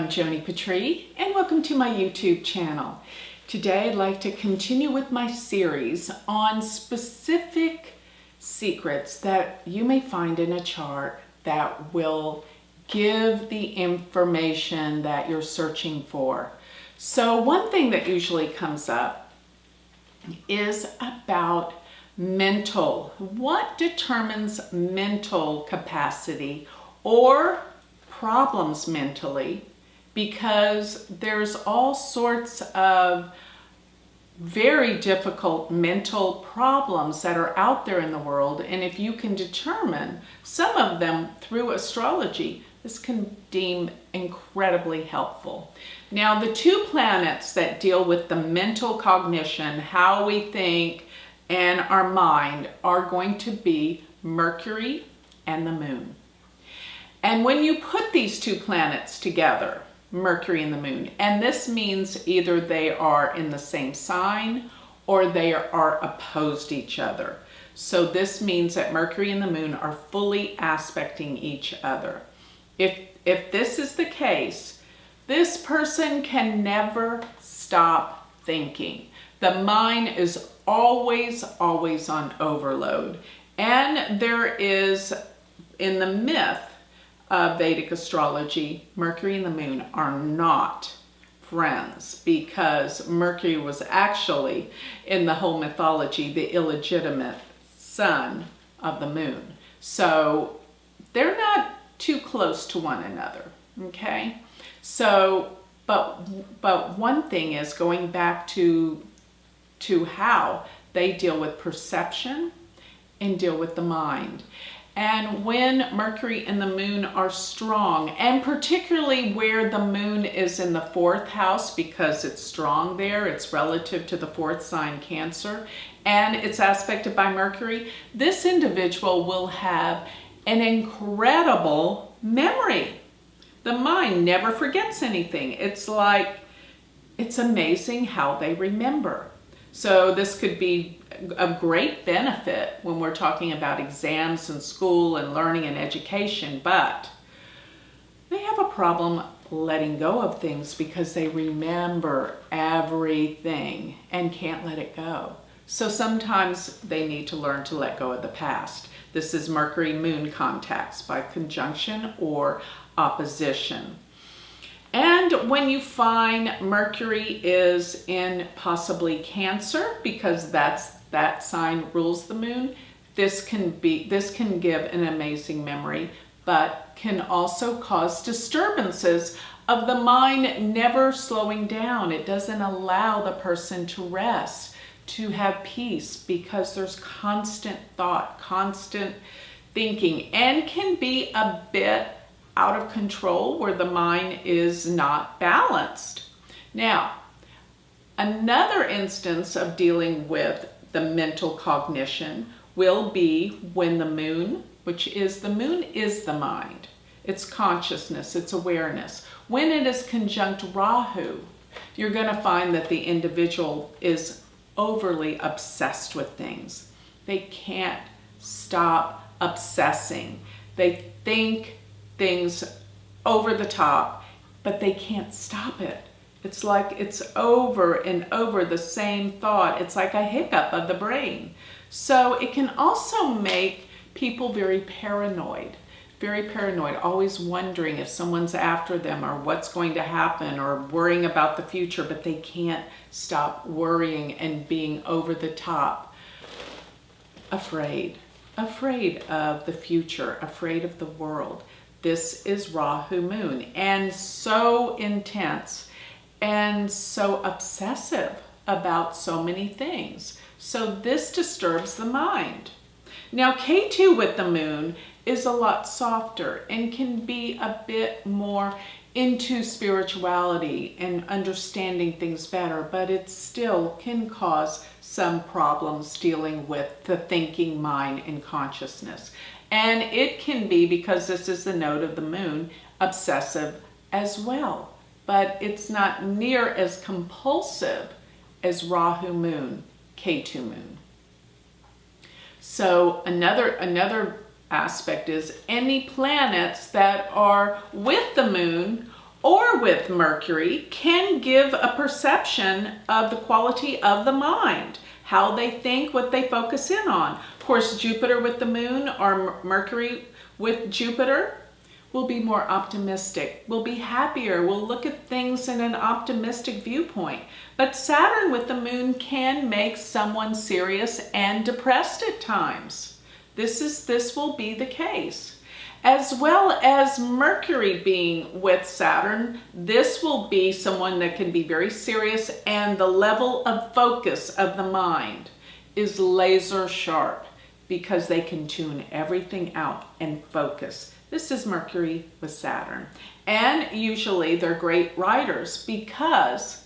I'm Joni Patry, and welcome to my YouTube channel. Today I'd like to continue with my series on specific secrets that you may find in a chart that will give the information that you're searching for. So one thing that usually comes up is about mental. What determines mental capacity or problems mentally? Because there's all sorts of very difficult mental problems that are out there in the world, and if you can determine some of them through astrology, this can deem incredibly helpful. Now, the two planets that deal with the mental cognition, how we think, and our mind are going to be Mercury and the Moon. And when you put these two planets together, Mercury and the Moon, and this means either they are in the same sign or they are opposed to each other. So this means that Mercury and the Moon are fully aspecting each other. If this is the case, this person can never stop thinking. The mind is always on overload. And there is, in the myth of Vedic astrology, Mercury and the Moon are not friends, because Mercury was actually, in the whole mythology, the illegitimate son of the Moon. So they're not too close to one another, okay? So, but one thing is going back to how they deal with perception and deal with the mind. And when Mercury and the Moon are strong, and particularly where the Moon is in the fourth house, because it's strong there, it's relative to the fourth sign, Cancer, and it's aspected by Mercury, this individual will have an incredible memory. The mind never forgets anything. It's amazing how they remember. So this could be of great benefit when we're talking about exams and school and learning and education, but they have a problem letting go of things because they remember everything and can't let it go. So sometimes they need to learn to let go of the past. This is Mercury-Moon contacts by conjunction or opposition. And when you find Mercury is in possibly Cancer, because that sign rules the Moon, this can give an amazing memory, but can also cause disturbances of the mind never slowing down. It doesn't allow the person to rest, to have peace, because there's constant thought, constant thinking, and can be a bit out of control where the mind is not balanced. Now, another instance of dealing with the mental cognition will be when the Moon, the Moon is the mind. It's consciousness, it's awareness. When it is conjunct Rahu, you're going to find that the individual is overly obsessed with things. They can't stop obsessing. They think things over the top, but they can't stop it. It's like it's over and over the same thought. It's like a hiccup of the brain. So it can also make people very paranoid, always wondering if someone's after them or what's going to happen, or worrying about the future, but they can't stop worrying and being over the top, afraid of the future, afraid of the world. This is Rahu Moon, and so intense and so obsessive about so many things. So this disturbs the mind. Now, K2 with the Moon is a lot softer and can be a bit more into spirituality and understanding things better, but it still can cause some problems dealing with the thinking mind and consciousness. And it can be, because this is the node of the Moon, obsessive as well. But it's not near as compulsive as Rahu Moon, K2 Moon. So another aspect is any planets that are with the Moon or with Mercury can give a perception of the quality of the mind, how they think, what they focus in on. Of course, Jupiter with the moon or Mercury with Jupiter will be more optimistic, will be happier, will look at things in an optimistic viewpoint. But Saturn with the moon can make someone serious and depressed at times. This will be the case. As well as Mercury being with Saturn, this will be someone that can be very serious, and the level of focus of the mind is laser sharp because they can tune everything out and focus. This is Mercury with Saturn. And usually they're great writers because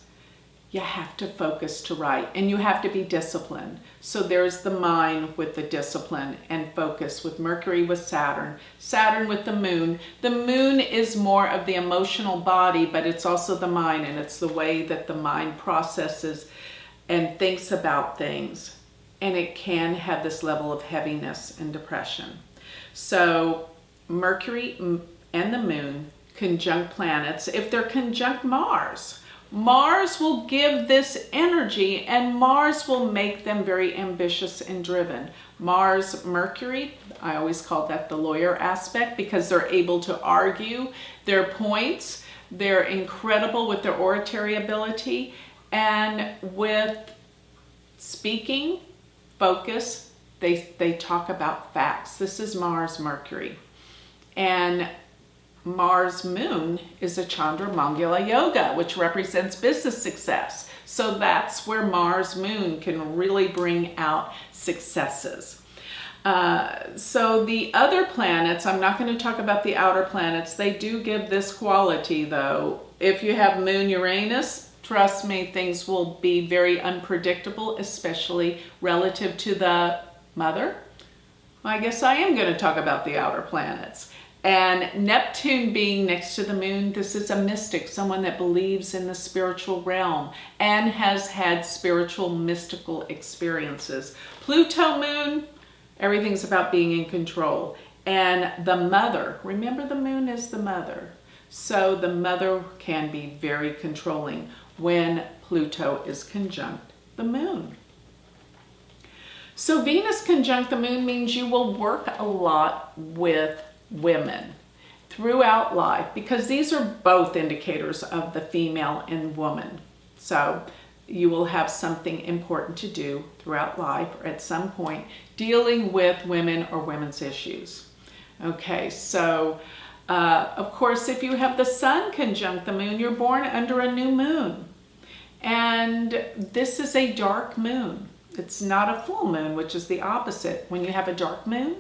you have to focus to write and you have to be disciplined. So there's the mind with the discipline and focus with Mercury with Saturn, Saturn with the moon. The moon is more of the emotional body, but it's also the mind, and it's the way that the mind processes and thinks about things. And it can have this level of heaviness and depression. So Mercury and the moon conjunct planets. If they're conjunct Mars, Mars will give this energy, and Mars will make them very ambitious and driven. Mars, Mercury, I always call that the lawyer aspect because they're able to argue their points. They're incredible with their oratory ability and with speaking, focus. They talk about facts. This is Mars, Mercury. And Mars moon is a Chandra Mangala Yoga, which represents business success. So that's where Mars moon can really bring out successes. So the other planets, I'm not going to talk about the outer planets. They do give this quality though. If you have moon Uranus, trust me, things will be very unpredictable, especially relative to the mother. I guess I am going to talk about the outer planets. And Neptune being next to the moon, this is a mystic, someone that believes in the spiritual realm and has had spiritual mystical experiences. Pluto moon, everything's about being in control. And the mother, remember the moon is the mother. So the mother can be very controlling when Pluto is conjunct the moon. So Venus conjunct the moon means you will work a lot with women throughout life, because these are both indicators of the female and woman. So you will have something important to do throughout life or at some point dealing with women or women's issues. Okay, so of course, if you have the sun conjunct the moon, you're born under a new moon. And this is a dark moon. It's not a full moon, which is the opposite. When you have a dark moon,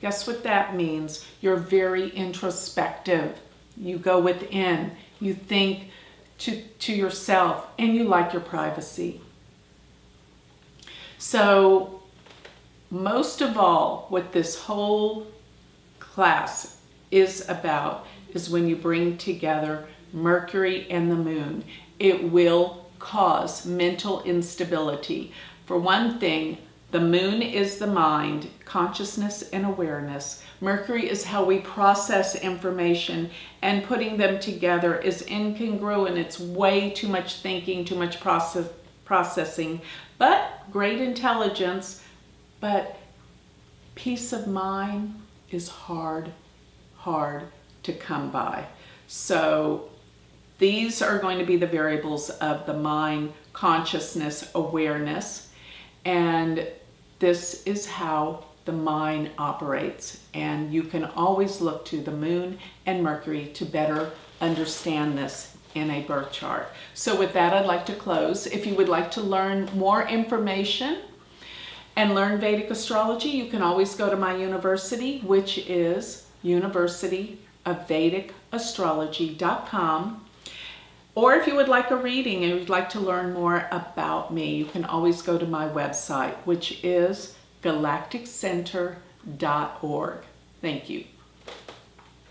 guess what that means? You're very introspective. You go within. You think to yourself, and you like your privacy. So most of all, what this whole class is about is when you bring together Mercury and the moon, it will cause mental instability. For one thing, the moon is the mind, consciousness and awareness. Mercury is how we process information, and putting them together is incongruent. It's way too much thinking, too much processing, but great intelligence. But peace of mind is hard to come by. So these are going to be the variables of the mind, consciousness, awareness, and this is how the mind operates. And you can always look to the moon and Mercury to better understand this in a birth chart. So with that, I'd like to close. If you would like to learn more information and learn Vedic astrology, you can always go to my university, which is University of Vedic Astrology.com. Or if you would like a reading and you'd like to learn more about me, you can always go to my website, which is galacticcenter.org. Thank you.